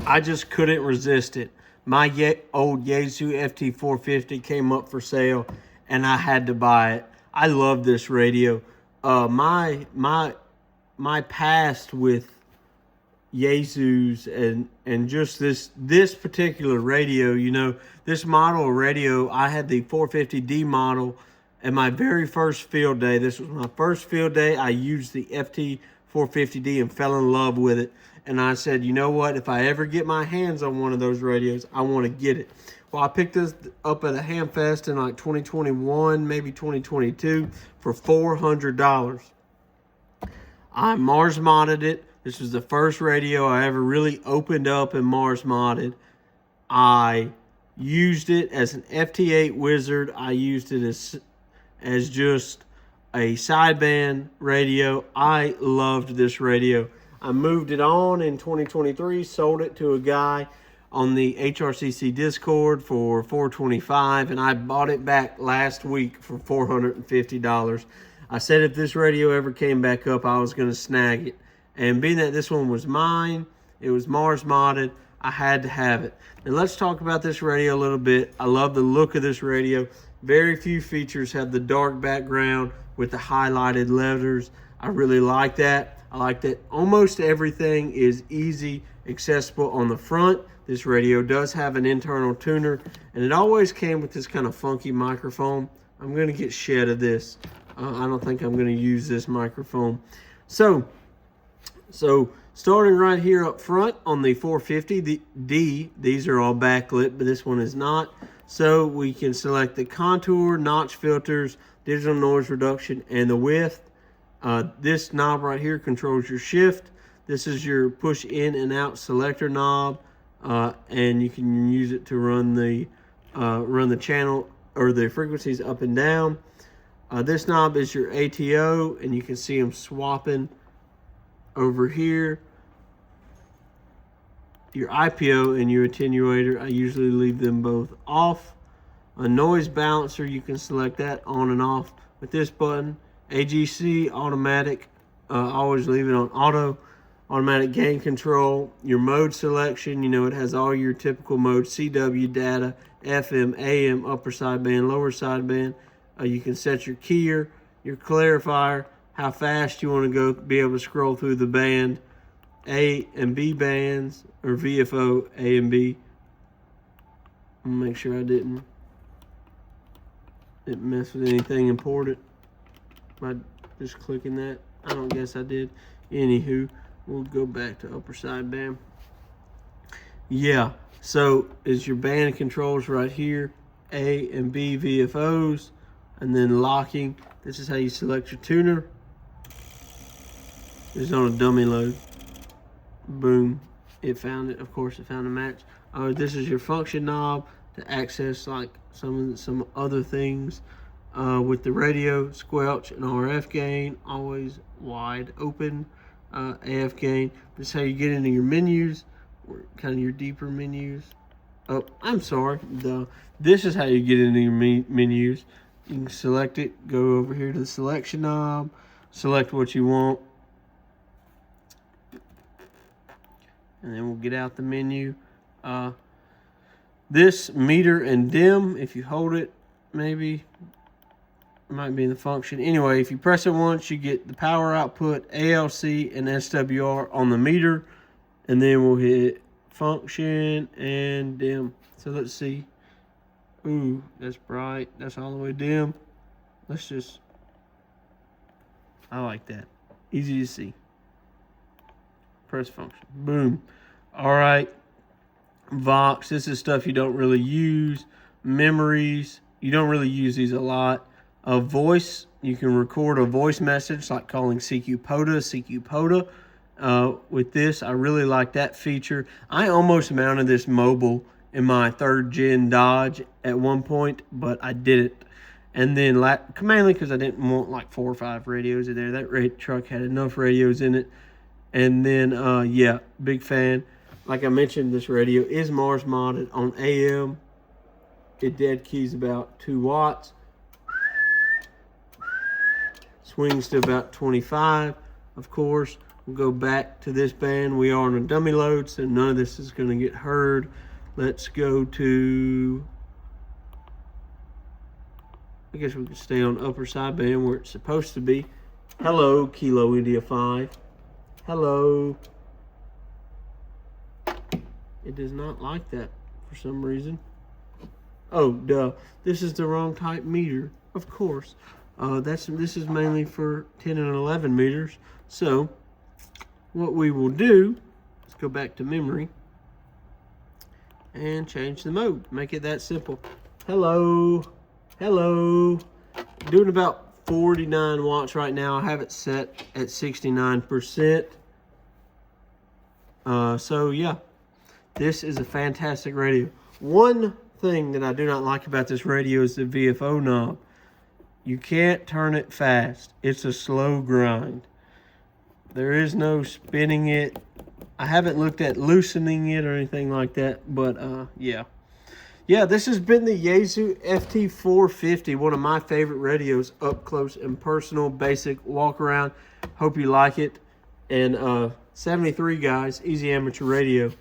I just couldn't resist it. My old Yaesu FT-450 came up for sale, and I had to buy it. I love this radio. My past with Yaesu's and just this particular radio, you know, this model of radio, I had the 450D model at my very first field day. This was my first field day. I used the FT-450D and fell in love with it. And I said, you know what? If I ever get my hands on one of those radios, I want to get it. Well, I picked this up at a Ham Fest in like 2021, maybe 2022 for $400. I Mars modded it. This was the first radio I ever really opened up and Mars modded. I used it as an FT8 wizard. I used it as just a sideband radio. I loved this radio. I moved it on in 2023, sold it to a guy on the HRCC Discord for $425, and I bought it back last week for $450. I said if this radio ever came back up, I was going to snag it. And being that this one was mine, it was Mars modded, I had to have it. Now let's talk about this radio a little bit. I love the look of this radio. Very few features have the dark background with the highlighted letters. I really like that. I like that almost everything is easy, accessible on the front. This radio does have an internal tuner, and it always came with this kind of funky microphone. I'm going to get shed of this. I don't think I'm going to use this microphone. So starting right here up front on the 450D, these are all backlit, but this one is not. So we can select the contour, notch filters, digital noise reduction, and the width. This knob right here controls your shift. This is your push in and out selector knob, and you can use it to run the channel or the frequencies up and down. This knob is your ATO, and you can see them swapping over here. Your IPO and your attenuator, I usually leave them both off. A noise balancer, you can select that on and off with this button. AGC, automatic, always leave it on auto. Automatic gain control. Your mode selection, you know, it has all your typical modes: CW, data, FM, AM, upper sideband, lower sideband. You can set your keyer, your clarifier, how fast you want to go, be able to scroll through the band, A and B bands, or VFO, A and B. I'm gonna make sure I didn't mess with anything important by just clicking that. I don't guess I did. Anywho, we'll go back to upper sideband. Yeah, so is your band controls right here, A and B VFOs, and then locking. This is how you select your tuner. It's on a dummy load. Boom, it found it. Of course, it found a match. This is your function knob to access like some other things. With the radio, squelch and RF gain, always wide open. AF gain. This is how you get into your menus, or kind of your deeper menus. Oh, I'm sorry. This is how you get into your menus. You can select it, go over here to the selection knob, select what you want, and then we'll get out the menu. This meter and dim, if you hold it, maybe it might be in the function. Anyway, if you press it once, you get the power output, ALC, and SWR on the meter, and then we'll hit function and dim. So let's see. Ooh, that's bright. That's all the way dim. Let's just, I like that. Easy to see. Press function. Boom. All right. Vox, this is stuff you don't really use. Memories, you don't really use these a lot. A voice, you can record a voice message like calling CQ POTA. With this, I really like that feature. I almost mounted this mobile in my 3rd gen Dodge at one point, but I didn't. And then mainly because I didn't want like 4 or 5 radios in there. That truck had enough radios in it. And then, yeah, big fan. Like I mentioned, this radio is Mars modded on AM. It dead keys about 2 watts. Swings to about 25, of course. We'll go back to this band. We are on a dummy load, so none of this is going to get heard. Let's go to, I guess we can stay on upper sideband where it's supposed to be. Hello, Kilo India 5. Hello. It does not like that for some reason. Oh, duh. This is the wrong type meter, of course. This is mainly for 10 and 11 meters. So, what we will do, let's go back to memory and change the mode. Make it that simple. Hello. Hello. Doing about 49 watts right now. I have it set at 69%. So, yeah. This is a fantastic radio. One thing that I do not like about this radio is the VFO knob. You can't turn it fast. It's a slow grind. There is no spinning it. I haven't looked at loosening it or anything like that, but yeah. Yeah, this has been the Yaesu FT-450, one of my favorite radios, up close and personal, basic walk around. Hope you like it. And 73 guys, Easy Amateur Radio.